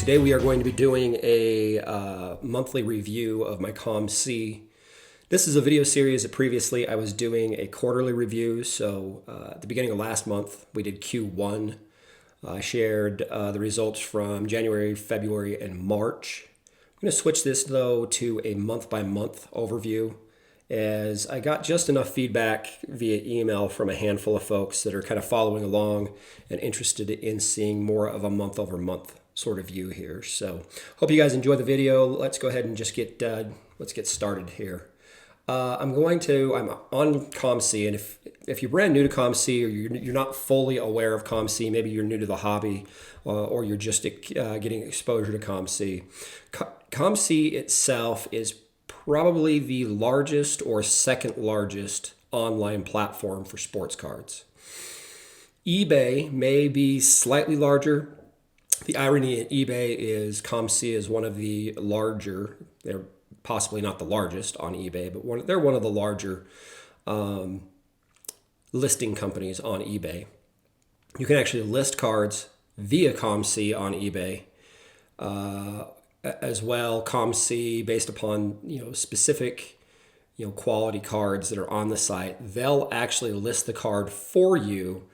Today we are going to be doing a monthly review of my COMC. This is a video series that previously I was doing a quarterly review. So at the beginning of last month we did Q1. I shared the results from January, February, and March. I'm going to switch this though to a month-by-month overview, as I got just enough feedback via email from a handful of folks that are kind of following along and interested in seeing more of a month-over-month sort of view here. So hope you guys enjoy the video. Let's go ahead and just let's get started here. I'm on COMC, and if you're brand new to COMC or you're not fully aware of COMC, maybe you're new to the hobby or you're just getting exposure to COMC. COMC itself is probably the largest or second largest online platform for sports cards. eBay may be slightly larger. The irony at eBay is COMC is one of the larger, they're possibly not the largest on eBay, but they're one of the larger listing companies on eBay. You can actually list cards via COMC on eBay. As well, COMC, based upon specific quality cards that are on the site, they'll actually list the card for you,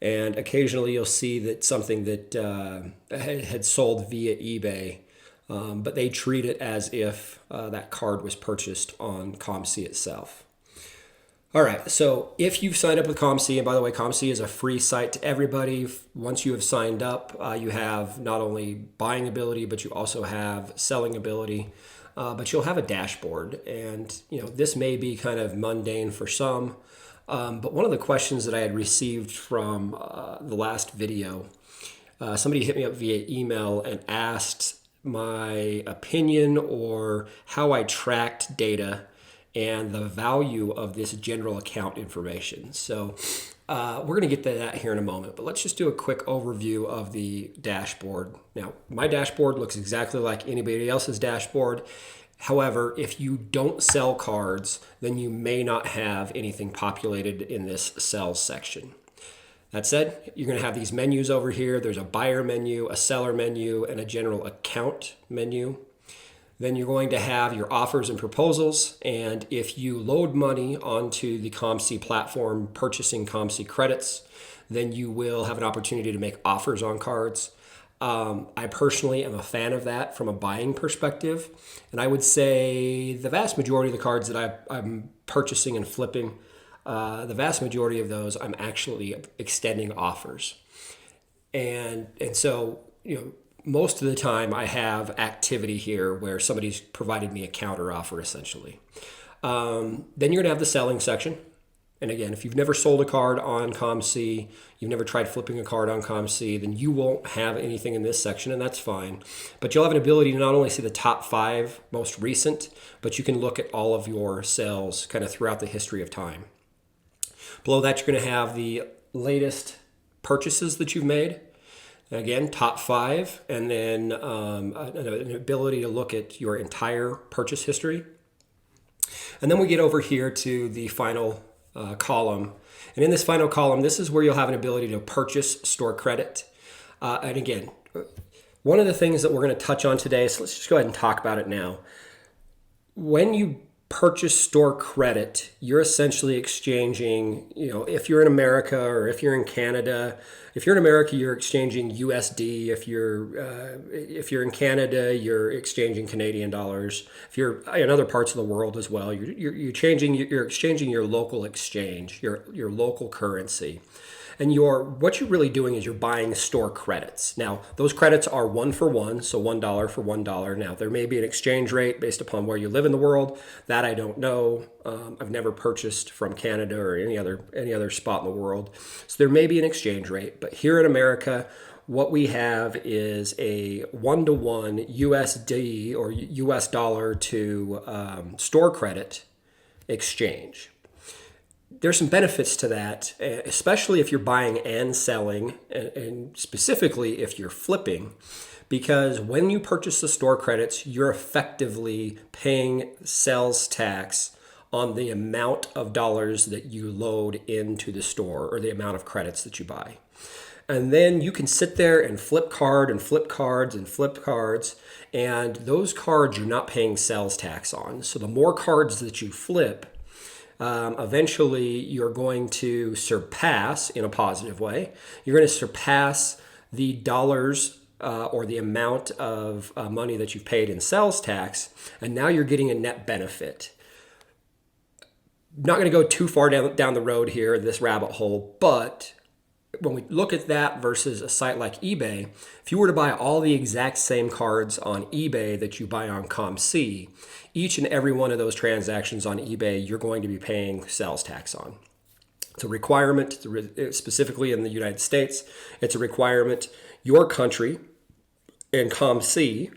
and occasionally you'll see that something that had sold via eBay, but they treat it as if that card was purchased on COMC itself. All right, so if you've signed up with COMC, and by the way, COMC is a free site to everybody. Once you have signed up, you have not only buying ability, but you also have selling ability, but you'll have a dashboard. And this may be kind of mundane for some, but one of the questions that I had received from the last video, somebody hit me up via email and asked my opinion or how I tracked data and the value of this general account information. So we're going to get to that here in a moment, but let's just do a quick overview of the dashboard. Now, my dashboard looks exactly like anybody else's dashboard. However, if you don't sell cards, then you may not have anything populated in this sales section. That said, you're going to have these menus over here. There's a buyer menu, a seller menu, and a general account menu. Then you're going to have your offers and proposals. And if you load money onto the COMC platform purchasing COMC credits, then you will have an opportunity to make offers on cards. I personally am a fan of that from a buying perspective. And I would say the vast majority of the cards that I'm purchasing and flipping, the vast majority of those I'm actually extending offers. And so, most of the time I have activity here where somebody's provided me a counter offer essentially. Then you're gonna have the selling section. And again, if you've never sold a card on COMC, you've never tried flipping a card on COMC, then you won't have anything in this section, and that's fine. But you'll have an ability to not only see the top 5 most recent, but you can look at all of your sales kind of throughout the history of time. Below that, you're gonna have the latest purchases that you've made. Again, top 5, and then an ability to look at your entire purchase history. And then we get over here to the final column. And in this final column, this is where you'll have an ability to purchase store credit. And again, one of the things that we're going to touch on today, so let's just go ahead and talk about it now. When you purchase store credit, you're essentially exchanging, if you're in America or if you're in Canada. If you're in America, you're exchanging USD. If you're in Canada, you're exchanging Canadian dollars. If you're in other parts of the world as well, you're exchanging your local exchange, your local currency. And what you're really doing is you're buying store credits. Now, those credits are 1 for 1, so $1 for $1. Now, there may be an exchange rate based upon where you live in the world. That I don't know. I've never purchased from Canada or any other spot in the world. So there may be an exchange rate. But here in America, what we have is a 1-to-1 USD or US dollar to store credit exchange. There's some benefits to that, especially if you're buying and selling, and specifically if you're flipping, because when you purchase the store credits, you're effectively paying sales tax on the amount of dollars that you load into the store or the amount of credits that you buy. And then you can sit there and flip card and flip cards and flip cards, and those cards you're not paying sales tax on. So the more cards that you flip, eventually you're going to surpass, in a positive way, you're going to surpass the dollars or the amount of money that you've paid in sales tax, and now you're getting a net benefit. Not going to go too far down the road here, this rabbit hole, but when we look at that versus a site like eBay, if you were to buy all the exact same cards on eBay that you buy on COMC, each and every one of those transactions on eBay, you're going to be paying sales tax on. It's a requirement, specifically in the United States. It's a requirement. Your country and COMC,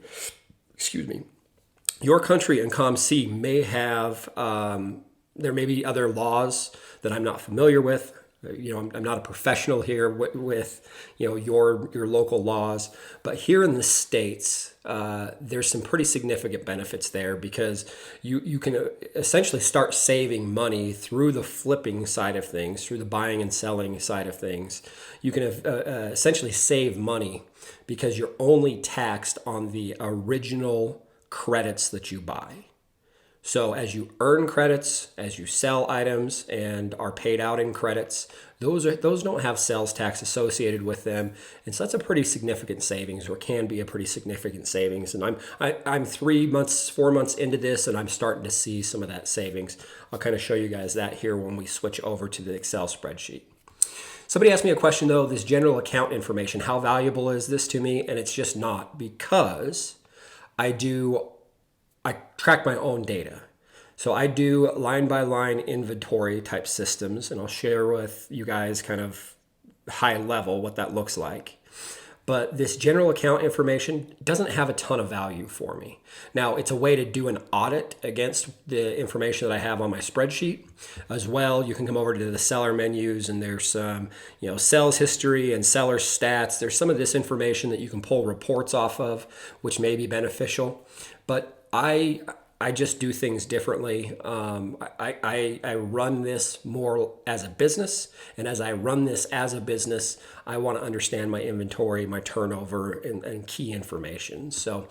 your country and COMC may have, there may be other laws that I'm not familiar with. I'm not a professional here with your local laws, but here in the States, there's some pretty significant benefits there because you can essentially start saving money through the flipping side of things, through the buying and selling side of things. You can essentially save money because you're only taxed on the original credits that you buy. So as you earn credits, as you sell items and are paid out in credits, those don't have sales tax associated with them, and so that's a pretty significant savings, or can be a pretty significant savings. And I'm 4 months into this, and I'm starting to see some of that savings. I'll kind of show you guys that here when we switch over to the Excel spreadsheet. Somebody asked me a question though: this general account information, how valuable is this to me? And it's just not, because I track my own data. So I do line by line inventory type systems, and I'll share with you guys kind of high level what that looks like. But this general account information doesn't have a ton of value for me. Now, it's a way to do an audit against the information that I have on my spreadsheet. As well, you can come over to the seller menus, and there's some, sales history and seller stats. There's some of this information that you can pull reports off of, which may be beneficial. But I just do things differently. I run this more as a business, and as I run this as a business, I want to understand my inventory, my turnover, and key information. So,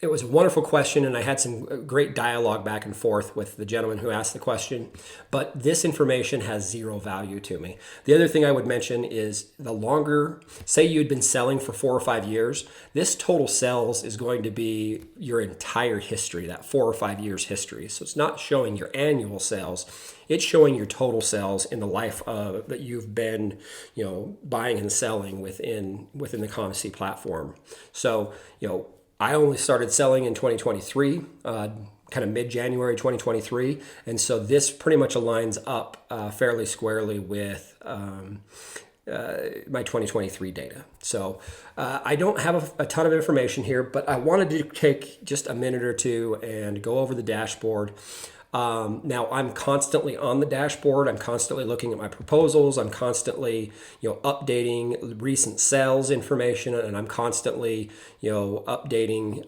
it was a wonderful question, and I had some great dialogue back and forth with the gentleman who asked the question, but this information has zero value to me. The other thing I would mention is the longer, say you'd been selling for 4 or 5 years, this total sales is going to be your entire history, that 4 or 5 years history. So it's not showing your annual sales, it's showing your total sales in the life of that you've been, buying and selling within the COMC platform. So, I only started selling in 2023, kind of mid-January 2023, and so this pretty much aligns up fairly squarely with my 2023 data. So I don't have a ton of information here, but I wanted to take just a minute or two and go over the dashboard. Now I'm constantly on the dashboard. I'm constantly looking at my proposals. I'm constantly, updating recent sales information, and I'm constantly, updating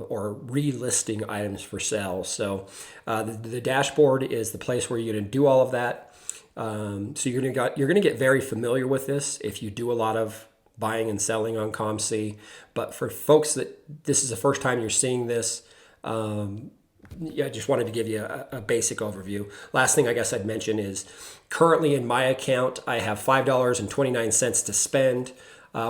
or relisting items for sale. So the dashboard is the place where you're going to do all of that. So you're going to get very familiar with this if you do a lot of buying and selling on COMC. But for folks that this is the first time you're seeing this, I just wanted to give you a basic overview. Last thing I guess I'd mention is currently in my account, I have $5.29 to spend,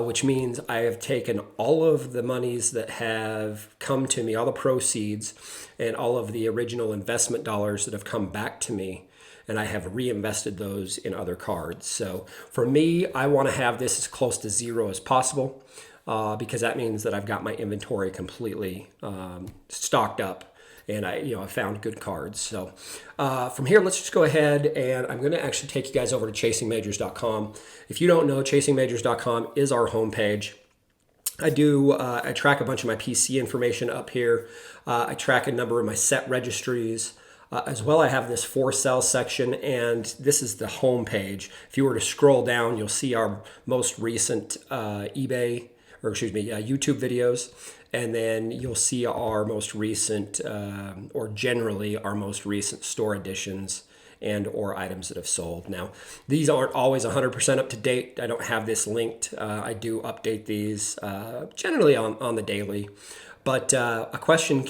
which means I have taken all of the monies that have come to me, all the proceeds, and all of the original investment dollars that have come back to me, and I have reinvested those in other cards. So for me, I want to have this as close to zero as possible, because that means that I've got my inventory completely stocked up. And I found good cards. So from here, let's just go ahead, and I'm going to actually take you guys over to chasingmajors.com. If you don't know, chasingmajors.com is our homepage. I track a bunch of my PC information up here. I track a number of my set registries. As well, I have this for sale section, and this is the home page. If you were to scroll down, you'll see our most recent YouTube videos. And then you'll see our most recent, or generally our most recent store additions and or items that have sold. Now, these aren't always 100% up to date. I don't have this linked. I do update these generally on the daily. But a question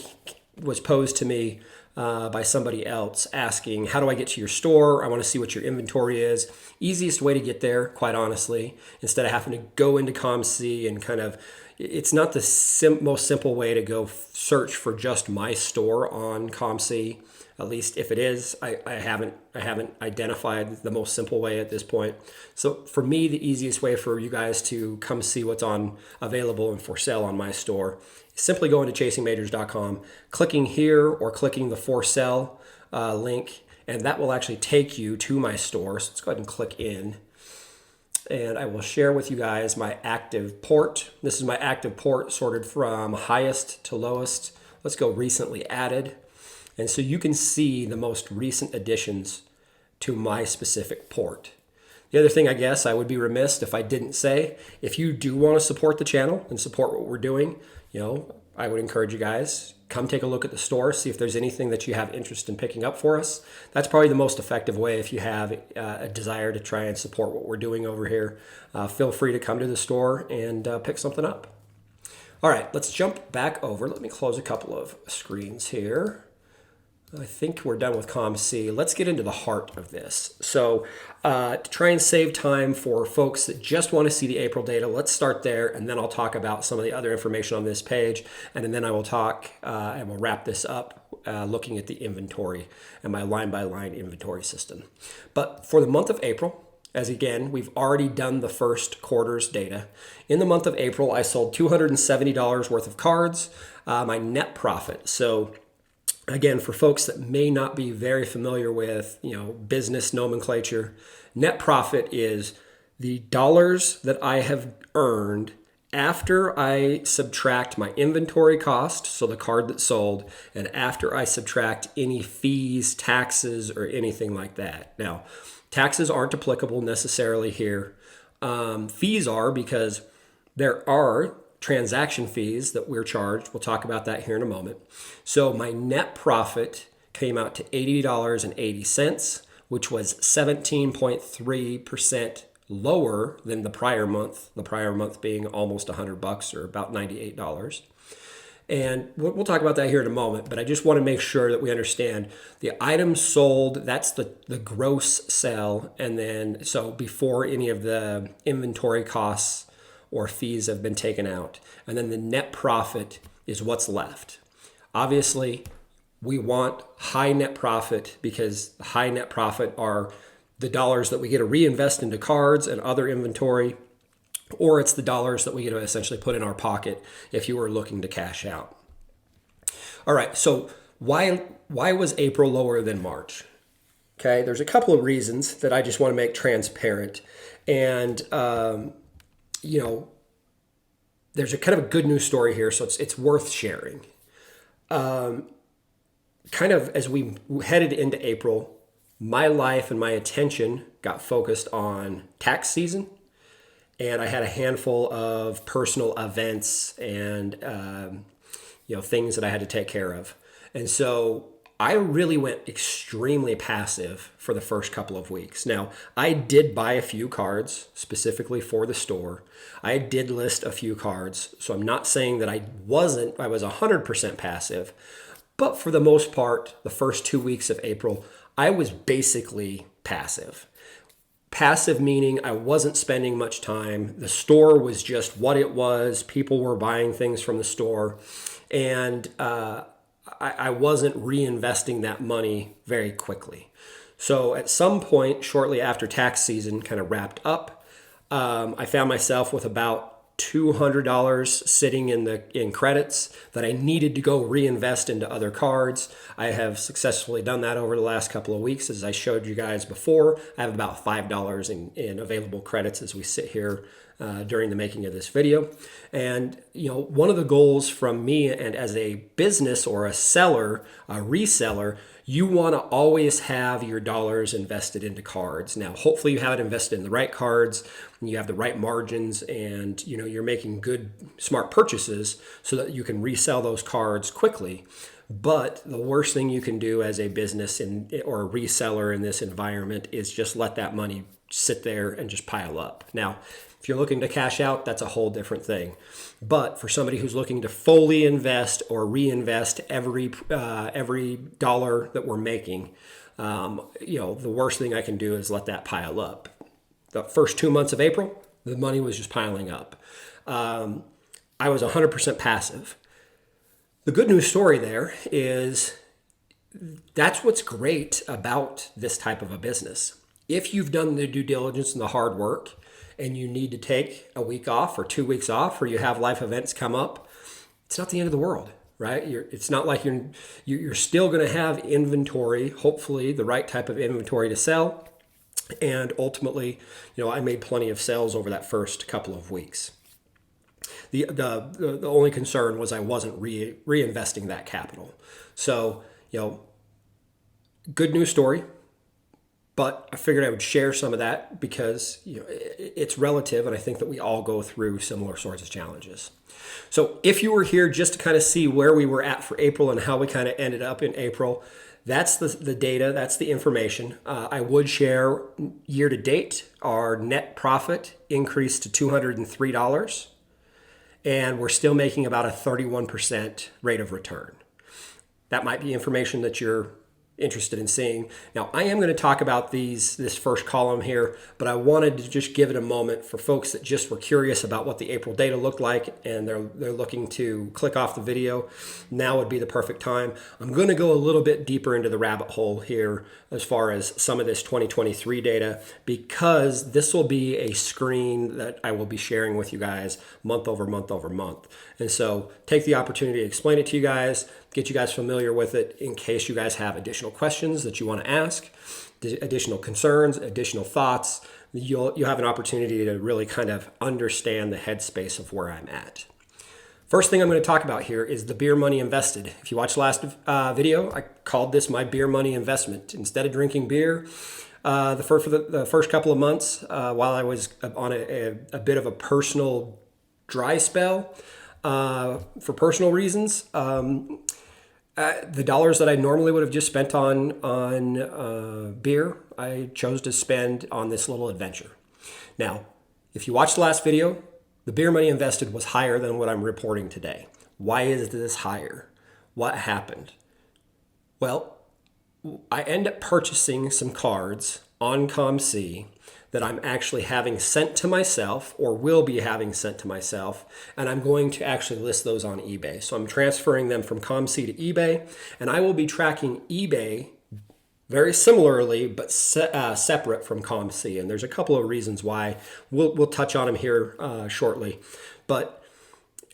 was posed to me by somebody else asking, how do I get to your store? I want to see what your inventory is. Easiest way to get there, quite honestly, instead of having to go into COMC and kind of, it's not the most simple way to go search for just my store on COMC. At least if it is, I haven't identified the most simple way at this point. So for me, the easiest way for you guys to come see what's available and for sale on my store is simply going to chasingmajors.com, clicking here or clicking the for sale link, and that will actually take you to my store. So let's go ahead and click in. And I will share with you guys my active port. This is my active port sorted from highest to lowest. Let's go recently added. And so you can see the most recent additions to my specific port. The other thing, I guess, I would be remiss if I didn't say, if you do want to support the channel and support what we're doing, I would encourage you guys, come take a look at the store, see if there's anything that you have interest in picking up for us. That's probably the most effective way if you have a desire to try and support what we're doing over here. Feel free to come to the store and pick something up. All right, let's jump back over. Let me close a couple of screens here. I think we're done with COMC. Let's get into the heart of this. So to try and save time for folks that just want to see the April data, let's start there, and then I'll talk about some of the other information on this page, and then I will talk and we'll wrap this up looking at the inventory and my line-by-line inventory system. But for the month of April, as again, we've already done the first quarter's data. In the month of April, I sold $270 worth of cards. My net profit, so again, for folks that may not be very familiar with, business nomenclature, net profit is the dollars that I have earned after I subtract my inventory cost, so the card that sold, and after I subtract any fees, taxes, or anything like that. Now, taxes aren't applicable necessarily here. Fees are, because there are transaction fees that we're charged. We'll talk about that here in a moment. So my net profit came out to $80.80, which was 17.3% lower than the prior month being almost $100 or about $98. And we'll talk about that here in a moment, but I just want to make sure that we understand the items sold, that's the gross sell, and then so before any of the inventory costs or fees have been taken out. And then the net profit is what's left. Obviously, we want high net profit because high net profit are the dollars that we get to reinvest into cards and other inventory, or it's the dollars that we get to essentially put in our pocket if you were looking to cash out. All right, so why was April lower than March? Okay, there's a couple of reasons that I just want to make transparent. And there's a kind of a good news story here, so it's worth sharing. Kind of as we headed into April, my life and my attention got focused on tax season, and I had a handful of personal events and things that I had to take care of. And so I really went extremely passive for the first couple of weeks. Now, I did buy a few cards specifically for the store. I did list a few cards. So I'm not saying that I was 100% passive, but for the most part, the first 2 weeks of April, I was basically passive. Passive meaning I wasn't spending much time. The store was just what it was. People were buying things from the store. And I wasn't reinvesting that money very quickly. So at some point, shortly after tax season kind of wrapped up, I found myself with about $200 sitting in credits that I needed to go reinvest into other cards. I have successfully done that over the last couple of weeks. As I showed you guys before, I have about $5 in available credits as we sit here during the making of this video. And one of the goals from me, and as a business or a seller, a reseller, you want to always have your dollars invested into cards. Now, hopefully you have it invested in the right cards, and you have the right margins, and you're making good, smart purchases so that you can resell those cards quickly. But the worst thing you can do as a business or a reseller in this environment is just let that money sit there and just pile up. Now, if you're looking to cash out, that's a whole different thing. But for somebody who's looking to fully invest or reinvest every dollar that we're making, the worst thing I can do is let that pile up. The first 2 months of April, the money was just piling up. I was 100% passive. The good news story there is that's what's great about this type of a business. If you've done the due diligence and the hard work and you need to take a week off or 2 weeks off, or you have life events come up, it's not the end of the world, right? It's not like you're still going to have inventory, hopefully the right type of inventory to sell. And ultimately, I made plenty of sales over that first couple of weeks. The only concern was I wasn't reinvesting that capital. So, good news story. But I figured I would share some of that because it's relative, and I think that we all go through similar sorts of challenges. So if you were here just to kind of see where we were at for April and how we kind of ended up in April, that's the data, that's the information. I would share year to date, our net profit increased to $203, and we're still making about a 31% rate of return. That might be information that you're interested in seeing. Now, I am going to talk about this first column here, but I wanted to just give it a moment for folks that just were curious about what the April data looked like and they're looking to click off the video. Now would be the perfect time. I'm going to go a little bit deeper into the rabbit hole here as far as some of this 2023 data, because this will be a screen that I will be sharing with you guys month over month over month. And so take the opportunity to explain it to you guys, get you guys familiar with it in case you guys have additional questions that you want to ask, additional concerns, additional thoughts. You'll have an opportunity to really kind of understand the headspace of where I'm at. First thing I'm going to talk about here is the beer money invested. If you watched the last video, I called this my beer money investment. Instead of drinking beer, for the first couple of months, while I was on a bit of a personal dry spell, for personal reasons, the dollars that I normally would have just spent on beer, I chose to spend on this little adventure. Now, if you watched the last video, the beer money invested was higher than what I'm reporting today. Why is this higher? What happened? Well, I end up purchasing some cards on COMC that I'm actually having sent to myself or will be having sent to myself, and I'm going to actually list those on eBay. So I'm transferring them from COMC to eBay, and I will be tracking eBay very similarly, but separate from COMC. And there's a couple of reasons why. We'll touch on them here shortly. But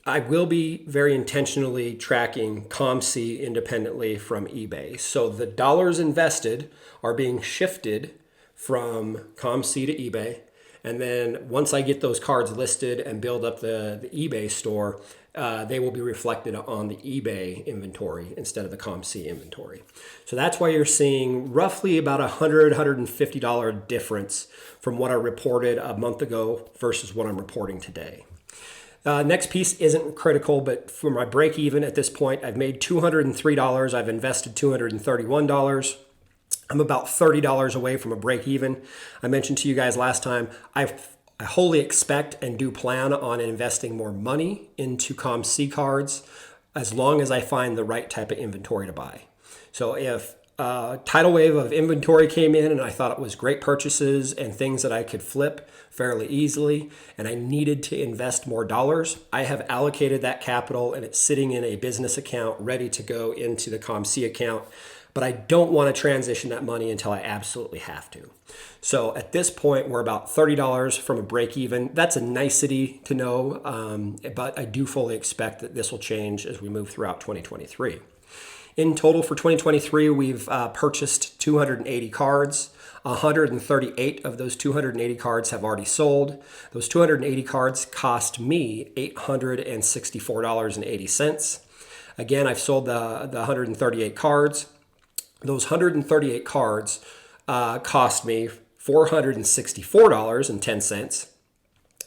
I will be very intentionally tracking COMC independently from eBay. So the dollars invested are being shifted from COMC to eBay. And then once I get those cards listed and build up the eBay store, they will be reflected on the eBay inventory instead of the COMC inventory. So that's why you're seeing roughly about $100, $150 difference from what I reported a month ago versus what I'm reporting today. Next piece isn't critical, but for my break even at this point, I've made $203. I've invested $231. I'm about $30 away from a break even. I mentioned to you guys last time, I wholly expect and do plan on investing more money into COMC cards as long as I find the right type of inventory to buy. So if a tidal wave of inventory came in and I thought it was great purchases and things that I could flip fairly easily and I needed to invest more dollars, I have allocated that capital and it's sitting in a business account ready to go into the COMC account. But I don't want to transition that money until I absolutely have to. So at this point, we're about $30 from a break even. That's a nicety to know, but I do fully expect that this will change as we move throughout 2023. In total for 2023, we've purchased 280 cards. 138 of those 280 cards have already sold. Those 280 cards cost me $864.80. Again, I've sold the 138 cards. Those 138 cards cost me $464.10.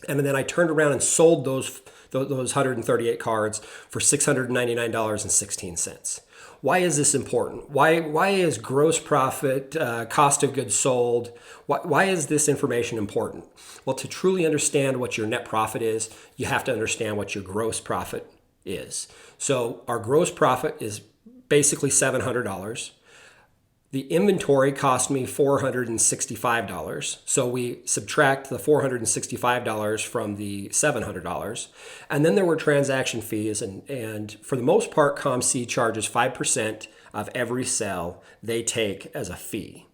And then I turned around and sold those 138 cards for $699.16. Why is this important? Why is gross profit, cost of goods sold, why is this information important? Well, to truly understand what your net profit is, you have to understand what your gross profit is. So our gross profit is basically $700. The inventory cost me $465. So we subtract the $465 from the $700. And then there were transaction fees. And for the most part, COMC charges 5% of every sale they take as a fee.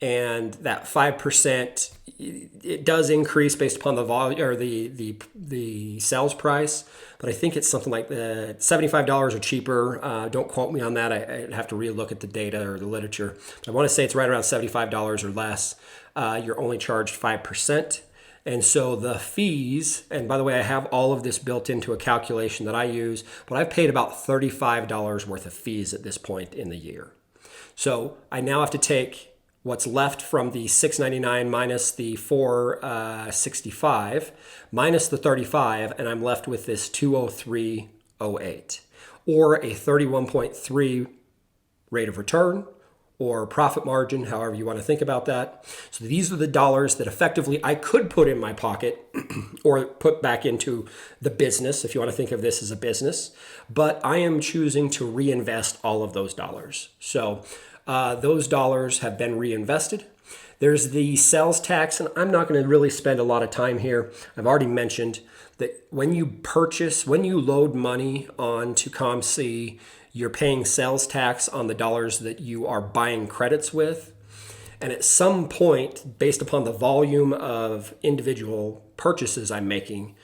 And that 5%, it does increase based upon the volume or the sales price, but I think it's something like $75 or cheaper. Don't quote me on that. I'd have to relook at the data or the literature. But I want to say it's right around $75 or less. You're only charged 5%. And so the fees, and by the way, I have all of this built into a calculation that I use, but I've paid about $35 worth of fees at this point in the year. So I now have to take what's left from the $699 minus the $465 minus the $35, and I'm left with this $203.08, or a 31.3 rate of return or profit margin, however you want to think about that. So these are the dollars that effectively I could put in my pocket or put back into the business, if you want to think of this as a business, but I am choosing to reinvest all of those dollars. So those dollars have been reinvested. There's the sales tax, and I'm not going to really spend a lot of time here. I've already mentioned that when you load money onto COMC, you're paying sales tax on the dollars that you are buying credits with. And at some point, based upon the volume of individual purchases I'm making,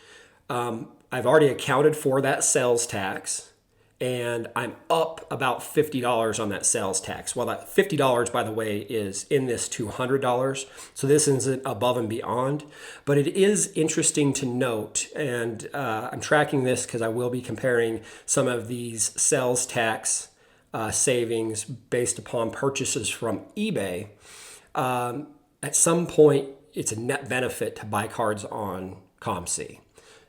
I've already accounted for that sales tax. And I'm up about $50 on that sales tax. Well, that $50, by the way, is in this $200. So this isn't above and beyond. But it is interesting to note, and I'm tracking this because I will be comparing some of these sales tax savings based upon purchases from eBay. At some point, it's a net benefit to buy cards on COMC.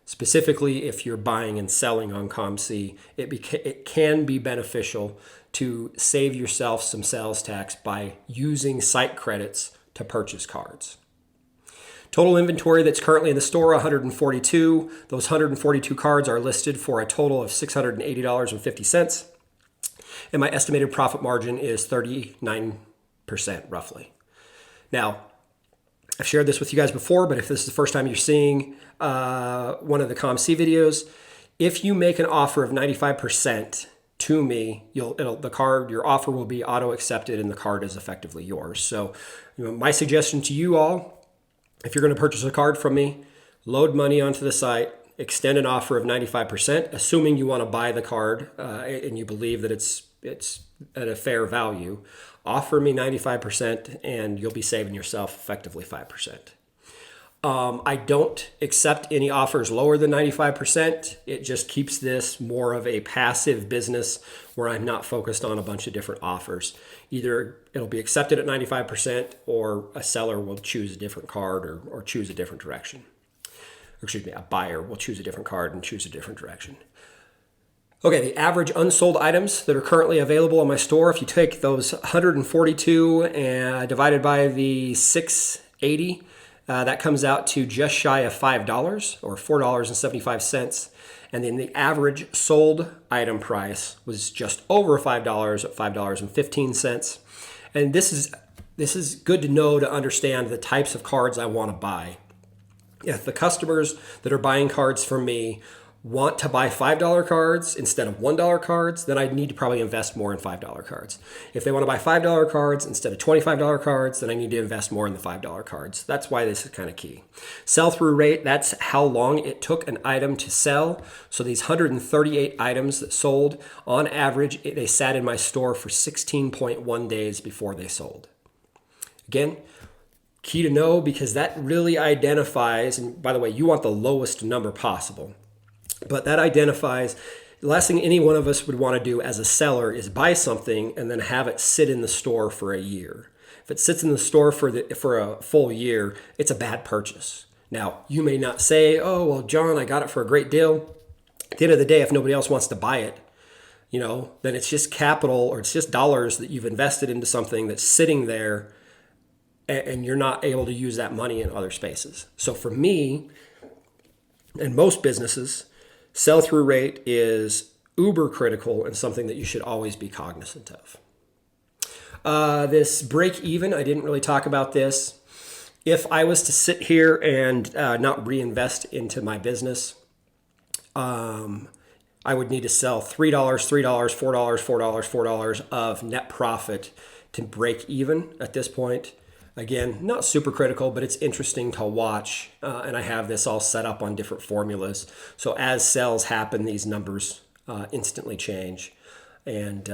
Specifically, if you're buying and selling on COMC, it can be beneficial to save yourself some sales tax by using site credits to purchase cards. Total inventory that's currently in the store, 142. Those 142 cards are listed for a total of $680.50. And my estimated profit margin is 39% roughly. Now, I've shared this with you guys before, but if this is the first time you're seeing one of the COMC videos, if you make an offer of 95% to me, your offer will be auto accepted and the card is effectively yours. So, my suggestion to you all, if you're going to purchase a card from me, load money onto the site, extend an offer of 95%, assuming you want to buy the card and you believe that it's at a fair value. Offer me 95% and you'll be saving yourself effectively 5%. I don't accept any offers lower than 95%. It just keeps this more of a passive business where I'm not focused on a bunch of different offers. Either it'll be accepted at 95% or a seller will choose a different card or choose a different direction. Or excuse me, a buyer will choose a different card and choose a different direction. Okay, the average unsold items that are currently available in my store, if you take those 142 and divided by the 680, that comes out to just shy of $5 or $4.75. And then the average sold item price was just over $5 at $5.15. And this is good to know to understand the types of cards I want to buy. If the customers that are buying cards from me want to buy $5 cards instead of $1 cards, then I need to probably invest more in $5 cards. If they want to buy $5 cards instead of $25 cards, then I need to invest more in the $5 cards. That's why this is kind of key. Sell-through rate, that's how long it took an item to sell. So these 138 items that sold, on average, they sat in my store for 16.1 days before they sold. Again, key to know because that really identifies, and by the way, you want the lowest number possible. But that identifies, the last thing any one of us would want to do as a seller is buy something and then have it sit in the store for a year. If it sits in the store for a full year, it's a bad purchase. Now, you may not say, oh, well, John, I got it for a great deal. At the end of the day, if nobody else wants to buy it, then it's just capital, or it's just dollars that you've invested into something that's sitting there, and you're not able to use that money in other spaces. So for me and most businesses, sell-through rate is uber critical and something that you should always be cognizant of. This break even, I didn't really talk about this. If I was to sit here and not reinvest into my business, I would need to sell $3, $3, $4, $4, $4 of net profit to break even at this point. Again, not super critical, but it's interesting to watch. And I have this all set up on different formulas. So as sales happen, these numbers instantly change. And,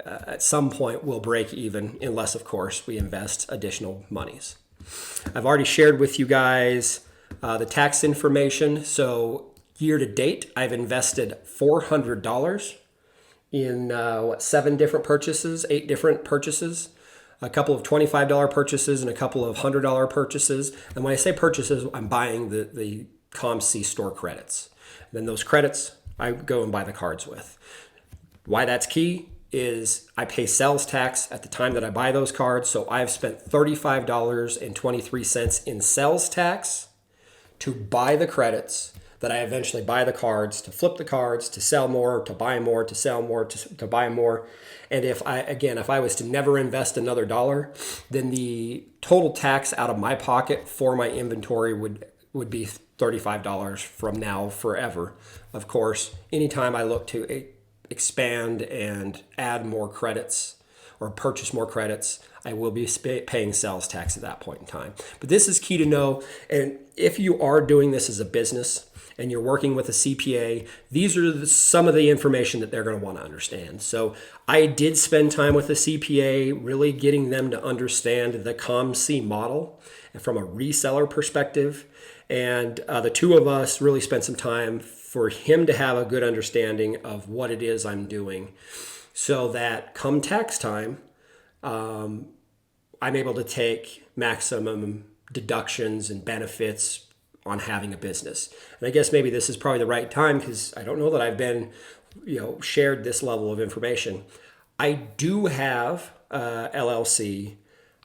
at some point we'll break even, unless, of course, we invest additional monies. I've already shared with you guys the tax information. So year to date, I've invested $400 in 7 different purchases, 8 different purchases, a couple of $25 purchases and a couple of $100 purchases. And when I say purchases, I'm buying the COMC store credits. And then those credits I go and buy the cards with. Why that's key is I pay sales tax at the time that I buy those cards. So I've spent $35.23 in sales tax to buy the credits that I eventually buy the cards, to flip the cards, to sell more, to buy more, to sell more, to buy more. And if I was to never invest another dollar, then the total tax out of my pocket for my inventory would be $35 from now forever. Of course, anytime I look to expand and add more credits or purchase more credits, I will be paying sales tax at that point in time. But this is key to know. And if you are doing this as a business and you're working with a CPA, these are some of the information that they're going to want to understand. So I did spend time with a CPA, really getting them to understand the COMC model from a reseller perspective. And the two of us really spent some time for him to have a good understanding of what it is I'm doing, so that come tax time, I'm able to take maximum deductions and benefits on having a business. And I guess maybe this is probably the right time, because I don't know that I've been, shared this level of information. I do have LLC.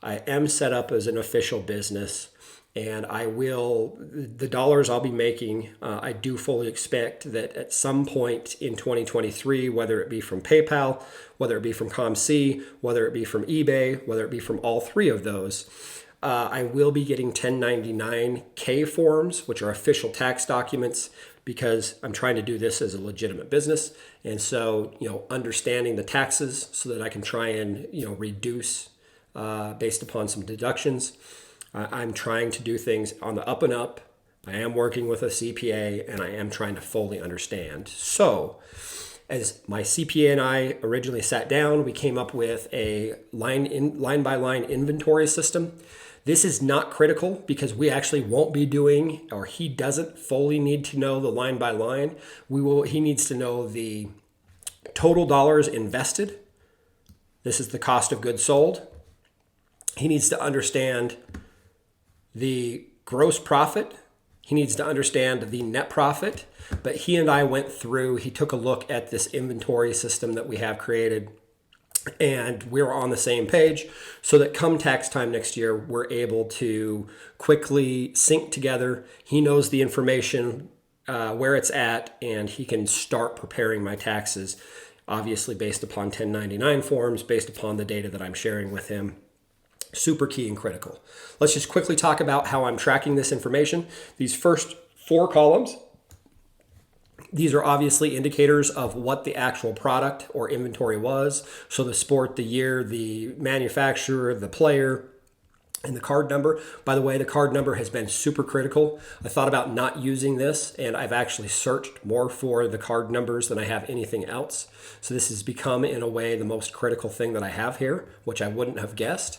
I am set up as an official business. And the dollars I'll be making, I do fully expect that at some point in 2023, whether it be from PayPal, whether it be from COMC, whether it be from eBay, whether it be from all 3 of those, I will be getting 1099-K forms, which are official tax documents, because I'm trying to do this as a legitimate business. And so, understanding the taxes so that I can try and, reduce based upon some deductions. I'm trying to do things on the up and up. I am working with a CPA, and I am trying to fully understand. So as my CPA and I originally sat down, we came up with a line-by-line inventory system. This is not critical, because we actually won't be doing, or he doesn't fully need to know the line by line. He needs to know the total dollars invested. This is the cost of goods sold. He needs to understand the gross profit. He needs to understand the net profit. But he and I he took a look at this inventory system that we have created, and we're on the same page, so that come tax time next year, we're able to quickly sync together. He knows the information, where it's at, and he can start preparing my taxes, obviously based upon 1099 forms, based upon the data that I'm sharing with him. Super key and critical. Let's just quickly talk about how I'm tracking this information. These first 4 columns, these are obviously indicators of what the actual product or inventory was. So the sport, the year, the manufacturer, the player, and the card number. By the way, the card number has been super critical. I thought about not using this, and I've actually searched more for the card numbers than I have anything else. So this has become, in a way, the most critical thing that I have here, which I wouldn't have guessed.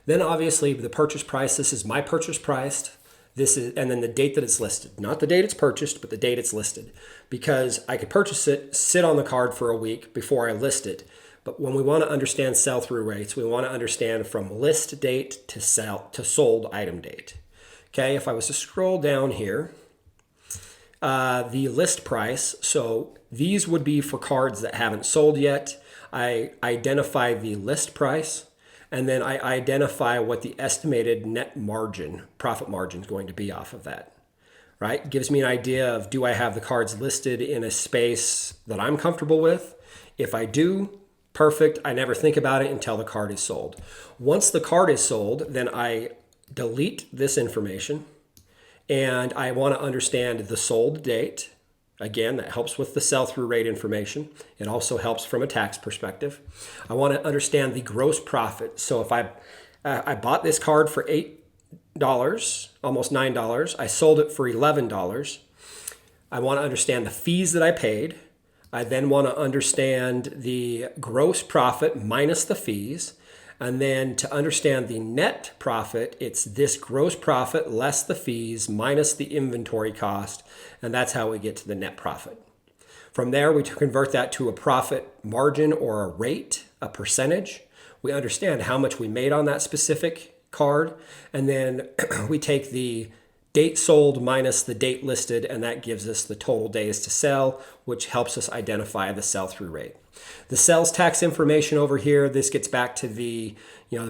Then obviously the purchase price. This is my purchase price. And then the date that it's listed. Not the date it's purchased, but the date it's listed. Because I could purchase it, sit on the card for a week before I list it. But when we want to understand sell-through rates, we want to understand from list date to sold item date. Okay, if I was to scroll down here, the list price. So these would be for cards that haven't sold yet. I identify the list price, and then I identify what the estimated net margin, profit margin, is going to be off of that. Right? Gives me an idea of, do I have the cards listed in a space that I'm comfortable with? If I do, perfect. I never think about it until the card is sold. Once the card is sold, then I delete this information, and I want to understand the sold date. Again, that helps with the sell-through rate information. It also helps from a tax perspective. I want to understand the gross profit. So if I bought this card for $8, almost $9, I sold it for $11. I want to understand the fees that I paid. I then want to understand the gross profit minus the fees. And then to understand the net profit, it's this gross profit less the fees minus the inventory cost. And that's how we get to the net profit. From there, we convert that to a profit margin or a rate, a percentage. We understand how much we made on that specific card. And then we take the date sold minus the date listed, and that gives us the total days to sell, which helps us identify the sell-through rate. The sales tax information over here, this gets back to the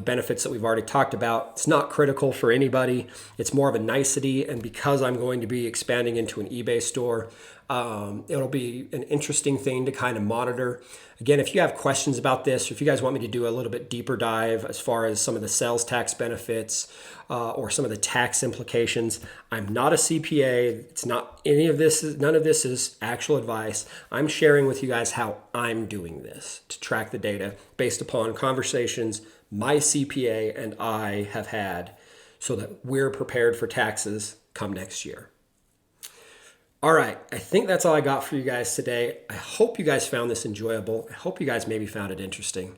benefits that we've already talked about. It's not critical for anybody. It's more of a nicety, and because I'm going to be expanding into an eBay store, it'll be an interesting thing to kind of monitor. Again, if you have questions about this, or if you guys want me to do a little bit deeper dive as far as some of the sales tax benefits or some of the tax implications, I'm not a CPA. It's not any of this. None of this is actual advice. I'm sharing with you guys how I'm doing this to track the data based upon conversations my CPA and I have had so that we're prepared for taxes come next year. All right, I think that's all I got for you guys today. I hope you guys found this enjoyable. I hope you guys maybe found it interesting.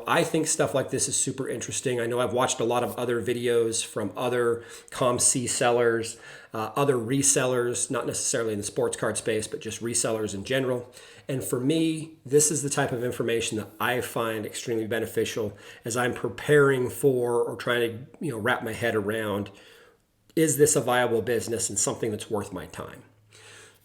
I think stuff like this is super interesting. I know I've watched a lot of other videos from other COMC sellers, other resellers, not necessarily in the sports card space, but just resellers in general. And for me, this is the type of information that I find extremely beneficial as I'm preparing for or trying to wrap my head around, is this a viable business and something that's worth my time?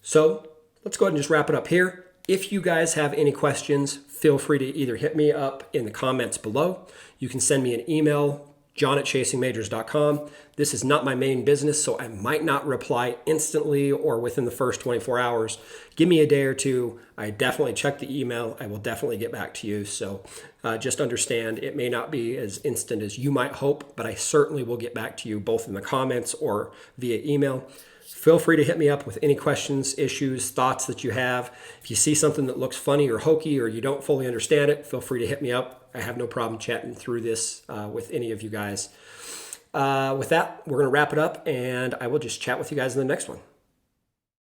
So let's go ahead and just wrap it up here. If you guys have any questions, feel free to either hit me up in the comments below. You can send me an email, john@chasingmajors.com. This is not my main business, so I might not reply instantly or within the first 24 hours. Give me a day or two. I definitely check the email. I will definitely get back to you. So just understand it may not be as instant as you might hope, but I certainly will get back to you both in the comments or via email. Feel free to hit me up with any questions, issues, thoughts that you have. If you see something that looks funny or hokey or you don't fully understand it, feel free to hit me up. I have no problem chatting through this with any of you guys. With that, we're going to wrap it up, and I will just chat with you guys in the next one.